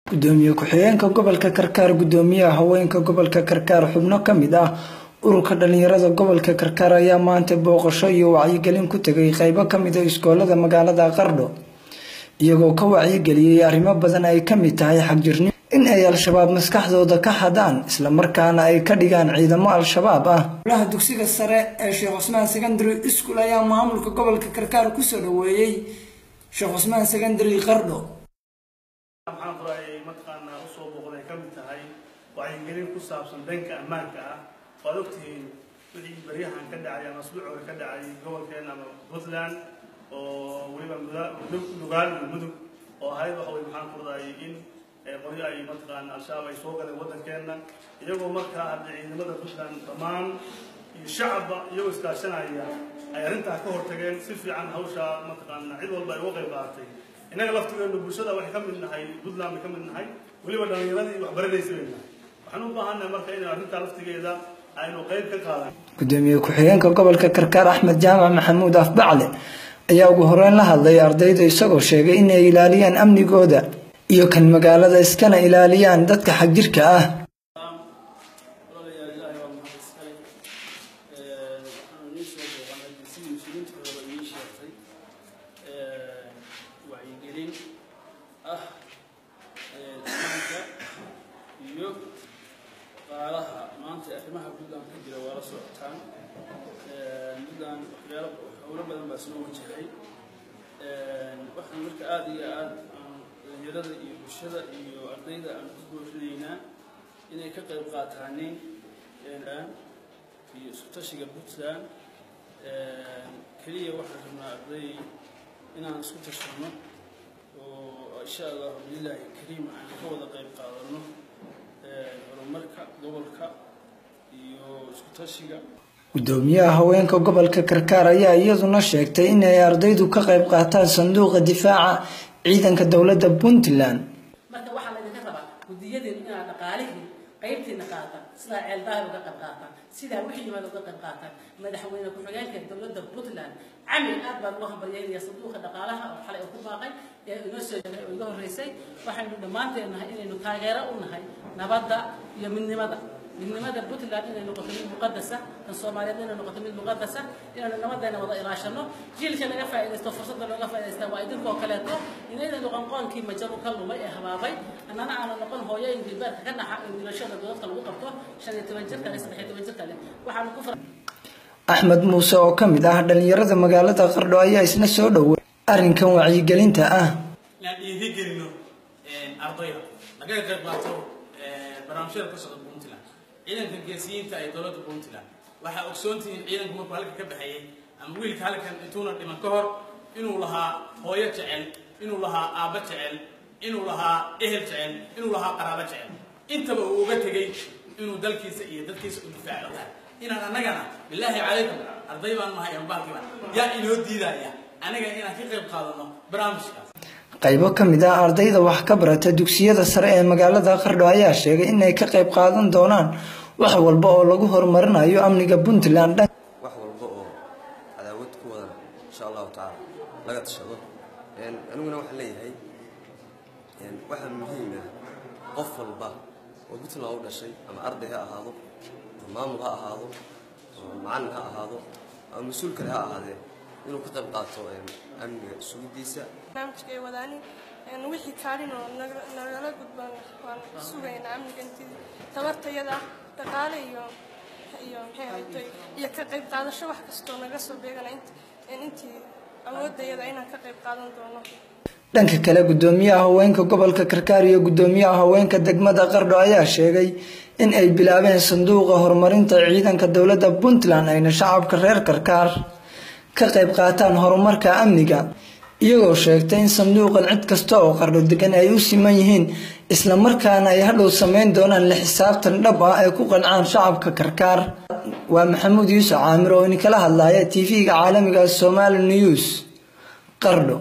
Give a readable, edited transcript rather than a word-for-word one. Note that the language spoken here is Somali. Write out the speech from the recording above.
gudoomiye ku-xigeenka gobolka Karkaar gudoomiyaha haweenka gobolka Karkaar xubno kamid ah ururka dhalinyarada gobolka Karkaar ayaa maanta booqasho iyo wacyigelin ku tagay qaybo kamid ah iskoolada magaalada Qardho iyagoo ka wacyigeliyay arrimo badan ay kamid tahay xagjirnimo in ay al-shabaab maskaxdooda ka xadaan isla markaana ay ka dhigaan ciidamo al-shabaab ah golaha dugsiga sare ee Sheekh Cusmaan Secondary School ayaa maamulka gobolka Karkaar ku soo dhaweeyay Sheekh Cusmaan Secondary Qardho matqaana soo booqday kamid tahay wacyigelin ku saabsan dhanka ammaanka ah oo ogtiin wixii bariyahan ka dhacay ama asbuuca ka dhacay gobolkeena ama Puntland oo waliba mudug oo hay'ad waxa way maxaan qurday in qoriyo ay matqaana al-shabaab ay soo galeen wadankeena iyagoo markaa ciidamada Puntland dhammaan iyo shacabka iyo iskaashanaya ay arinta ka hortageen si fiican hawsha matqaana cid walba ay uga qayb qaadatay inaga laftigeena bulshada wax ka mid nahay Puntland ka mid nahay waliba dhalinyarada wax baranaysa waxaan u baahanahay marka in arinta laftigeeda aynu qayb ka qaadan gudoomiye ku-xigeenka gobolka Karkaar Axmed Jaamac Maxamuud Afbacle ayaa ugu horreyn la hadlay ardayda isagoo sheegay in ay ilaaliyaan amnigooda iyo kan magaalada iskana ilaaliyaan dadka xagjirka ah maanta arrimaha Puntland ka jira waa la socotaan Puntland waxyaalo badan baa soo wajahay waxaan marka aad iyo aad dhalinyarada iyo bulshada iyo ardayda aan ku boorinaynaa inay ka qayb qaataan iyo isku tashiga Puntland kaliya waxaan rabnaa arday inaan isku tashano oo insha Allah billahi kariim aan ka wada qayb qaadano horumarka gobolka iyo isku tashiga gudoomiyaha haweenka gobolka Karkaar ayaa iyaduna sheegtay in ay ardaydu ka qayb qaataan sanduuqa difaaca ciidanka dawladda Puntland marka waxa la idin rabaa gudiyada in aan dhaqaalihi qaybtiina qaataan sida ceeldaha uga qayb qaataan sida wixii yimaado uga qayb qaataan madaxweyne ku-xigeenka dawladda Puntland عمل أكبر الله بريان يصدوق دقالها أو حلقة كباقي ينسج ويدور رئيسي وحن دمانت إنها إنه تاجرة ونهاي نبضة يمن ماذا بطلان إنه نقطة مقدسة الصوماليين إنه نقطة مقدسة إنه نبضة إنه وضع إراشنا جيل كان يفعل إذا استفرصت له يفعل إذا استوى إذن كوكلاته إنه نقنقان كي مجرو كله ما يهبابي أن أنا على نقول هو يين بالبر كنا حق إن الشهر دوت الوقفته عشان يتوجه كان يسمح يتوجه كله وحن كفر Axmed Muuse oo kamid ah dhalinyarada magaalada Qardho ayaa isna soo dhaweeyay arrinkan wacyigelinta ah la dhiirigelino ardayda laga qayb qaato barnaamijyada ka socda Puntland ciidanka geesiyiinta ay dawladda Puntland waxa ogsoontiin ciidanku markuu halka ka baxayay ama wiilka halkan intuuna dhiman ka hor inuu lahaa hooyo jecel inuu lahaa aaba jecel inuu lahaa ehel jecel inuu lahaa qaraabo jecel intaba uu uga tagay inuu dalkiisa iyo dadkiisa u difaaco إن أنا نجنا بالله عليكم أرضي بان ما هي أمباركمان يا إنه ديدايا أنا جاي إن كيف قادنا برامج qaybo kamid ah ardayda wax ka barata dugsiyada sare ee magaalada Qardho ayaa sheegay in ay ka qayb qaadan doonaan wax walba oo lagu horumarinayo amniga Puntland wax walba oo cadaawad ku wada insha Allah taala laga tashado aniguna wax leeyahay waxa muhiim ah qof walba oo Puntland u dhashay ama arday ha ahaado maamul ha ahaado macallin ha ahaado ama mas'uul kale ha ahaade inuu ka qayb qaato amniga suudiisa barnaamijka ay wadaan wixii kaalin oo nagala gudbaan waan sugaynaa amniga intii tabartayada dhaqaale iyo ka qayb qaadasho wax kasta oo naga soo beegana intii awoodayada inaan ka qayb qaadan doono dhanka kale gudoomiyaha haweenka gobolka Karkaar iyo gudoomiyaha haweenka degmada Qardho ayaa sheegay in ay bilaabeen sanduuqa horumarinta ciidanka dawladda Puntland ayna shacabka reer Karkaar ka qayb qaataan horumarka amniga iyagoo sheegtay in sanduuqan cid kasta oo Qardho degan ay u siman yihiin isla markaana ay hadhow sameyn doonaan la xisaabtan dhab ah ay ku qancaan shacabka Karkaar waa Maxamuud Yuusuf Caamir oo in kala hadlaya TV-ga caalamiga Somali News Qardho.